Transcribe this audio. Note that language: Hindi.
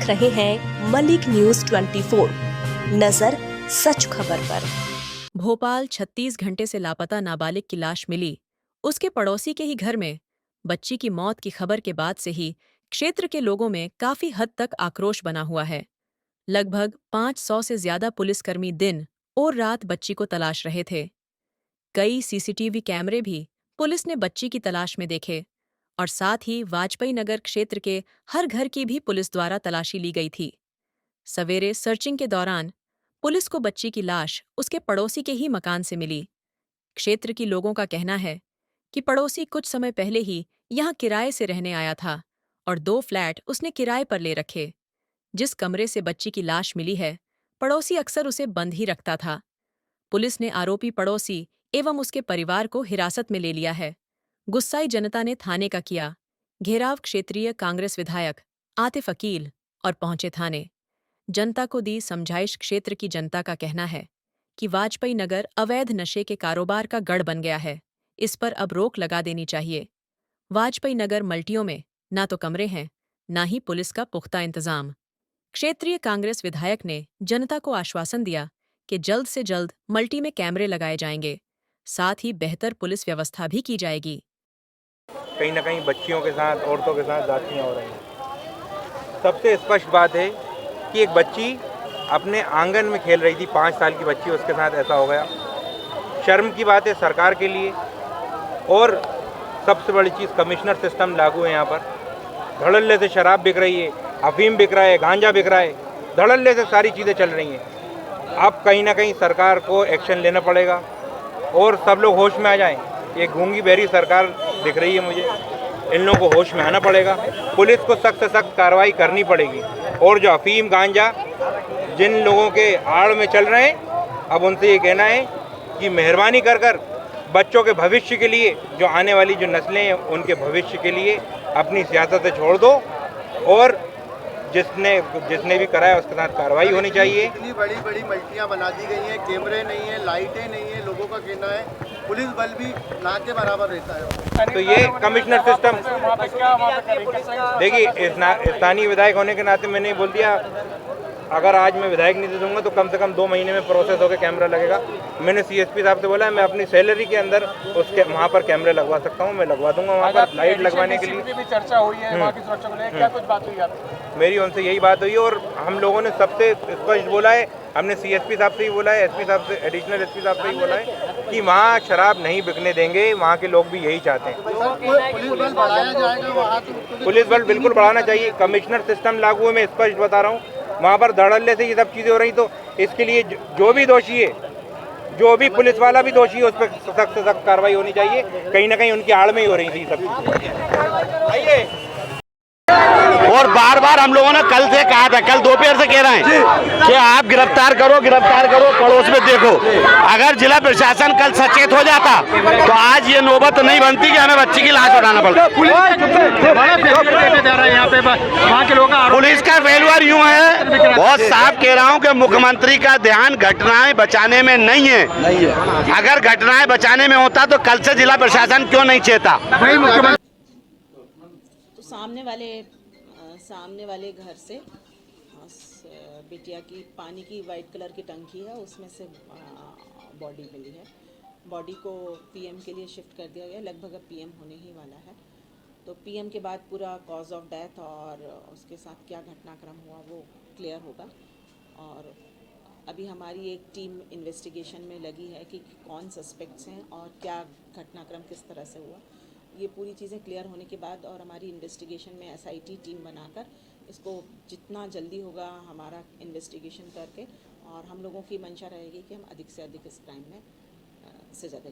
देख रहे हैं मलिक न्यूज 24। नजर सच खबर पर। भोपाल 36 घंटे से लापता नाबालिग की लाश मिली। उसके पड़ोसी के ही घर में बच्ची की मौत की खबर के बाद से ही क्षेत्र के लोगों में काफी हद तक आक्रोश बना हुआ है। लगभग 500 से ज्यादा पुलिसकर्मी दिन और रात बच्ची को तलाश रहे थे। कई सीसीटीवी कैमरे भी पुलिस ने बच्ची की तलाश में देखे और साथ ही वाजपेयी नगर क्षेत्र के हर घर की भी पुलिस द्वारा तलाशी ली गई थी। सवेरे सर्चिंग के दौरान पुलिस को बच्ची की लाश उसके पड़ोसी के ही मकान से मिली। क्षेत्र की लोगों का कहना है कि पड़ोसी कुछ समय पहले ही यहां किराए से रहने आया था और 2 फ्लैट उसने किराए पर ले रखे। जिस कमरे से बच्ची की लाश मिली है, पड़ोसी अक्सर उसे बंद ही रखता था। पुलिस ने आरोपी पड़ोसी एवं उसके परिवार को हिरासत में ले लिया है। गुस्साई जनता ने थाने का किया घेराव। क्षेत्रीय कांग्रेस विधायक आतिफ अकील और पहुंचे थाने। जनता को दी समझाइश। क्षेत्र की जनता का कहना है कि वाजपेयी नगर अवैध नशे के कारोबार का गढ़ बन गया है, इस पर अब रोक लगा देनी चाहिए। वाजपेयी नगर मल्टियों में ना तो कमरे हैं, ना ही पुलिस का पुख्ता इंतजाम। क्षेत्रीय कांग्रेस विधायक ने जनता को आश्वासन दिया कि जल्द से जल्द मल्टी में कैमरे लगाए जाएंगे, साथ ही बेहतर पुलिस व्यवस्था भी की जाएगी। कहीं ना कहीं बच्चियों के साथ, औरतों के साथ जातियाँ हो रही हैं। सबसे स्पष्ट बात है कि एक बच्ची अपने आंगन में खेल रही थी, 5 साल की बच्ची, उसके साथ ऐसा हो गया। शर्म की बात है सरकार के लिए। और सबसे बड़ी चीज़, कमिश्नर सिस्टम लागू है यहाँ पर। धड़ल्ले से शराब बिक रही है, अफीम बिक रहा है, गांजा बिक रहा है, धड़ल्ले से सारी चीज़ें चल रही हैं। अब कहीं ना कहीं सरकार को एक्शन लेना पड़ेगा और सब लोग होश में आ जाएं। ये गूंगी बहरी सरकार दिख रही है मुझे, इन लोगों को होश में आना पड़ेगा। पुलिस को सख्त से सख्त कार्रवाई करनी पड़ेगी। और जो अफीम गांजा जिन लोगों के आड़ में चल रहे हैं, अब उनसे ये कहना है कि मेहरबानी कर कर बच्चों के भविष्य के लिए, जो आने वाली जो नस्लें हैं उनके भविष्य के लिए अपनी सियासत छोड़ दो और जिसने भी कराया उसके साथ कार्रवाई होनी चाहिए। इतनी बड़ी बड़ी मल्टियाँ बना दी गई हैं, कैमरे नहीं है, लाइटें नहीं है, लोगों का कहना है पुलिस बल भी ना के बराबर रहता है। तो ये कमिश्नर सिस्टम, देखिए स्थानीय विधायक होने के नाते मैंने बोल दिया, अगर आज मैं विधायक नहीं दे दूंगा तो कम से कम 2 महीने में प्रोसेस होकर कैमरा लगेगा। मैंने सीएसपी साहब से बोला है मैं अपनी सैलरी के अंदर उसके वहाँ पर कैमरे लगवा सकता हूँ, मैं लगवा दूंगा वहाँ पर लाइट लगवाने के लिए भी चर्चा हुई है। वहाँ की सुरक्षा को लेकर क्या कुछ बात हुई आपकी? मेरी उनसे यही बात हुई और हम लोगों ने सबसे स्पष्ट बोला है, हमने सीएसपी साहब से ही बोला है, एसपी साहब से, एडिशनल एसपी साहब से ही बोला है कि वहाँ शराब नहीं बिकने देंगे। वहाँ के लोग भी यही चाहते हैं। पुलिस बल बिल्कुल बढ़ाना चाहिए। कमिश्नर सिस्टम लागू है, मैं स्पष्ट बता रहा हूँ। वहाँ पर धड़ल्ले से ये सब चीज़ें हो रही, तो इसके लिए जो भी दोषी है, जो भी पुलिस वाला भी दोषी है, उस पर सख्त से सख्त कार्रवाई होनी चाहिए। कहीं ना कहीं उनकी आड़ में ही हो रही थी सब चीज़ें। और बार बार हम लोगों ने कल से कहा था, कल दोपहर से कह रहे हैं कि आप गिरफ्तार करो, पड़ोस में देखो। अगर जिला प्रशासन कल सचेत हो जाता तो आज ये नौबत नहीं बनती कि हमें बच्ची की लाश उठाना पड़ता। पुलिस का फेल्यूर यूं है, बहुत साफ कह रहा हूं कि मुख्यमंत्री का ध्यान घटनाएं बचाने में नहीं है। अगर घटनाएं बचाने में होता तो कल से जिला प्रशासन क्यों नहीं चेता? तो सामने वाले घर से बिटिया की पानी की वाइट कलर की टंकी है, उसमें से बॉडी मिली है। बॉडी को पीएम के लिए शिफ्ट कर दिया गया, लगभग अब पीएम होने ही वाला है। तो पीएम के बाद पूरा कॉज ऑफ डेथ और उसके साथ क्या घटनाक्रम हुआ वो क्लियर होगा। और अभी हमारी एक टीम इन्वेस्टिगेशन में लगी है कि कौन सस्पेक्ट्स हैं और क्या घटनाक्रम किस तरह से हुआ। ये पूरी चीज़ें क्लियर होने के बाद और हमारी इन्वेस्टिगेशन में एसआईटी टीम बनाकर इसको जितना जल्दी होगा हमारा इन्वेस्टिगेशन करके, और हम लोगों की मंशा रहेगी कि हम अधिक से अधिक इस क्राइम में सजा दें।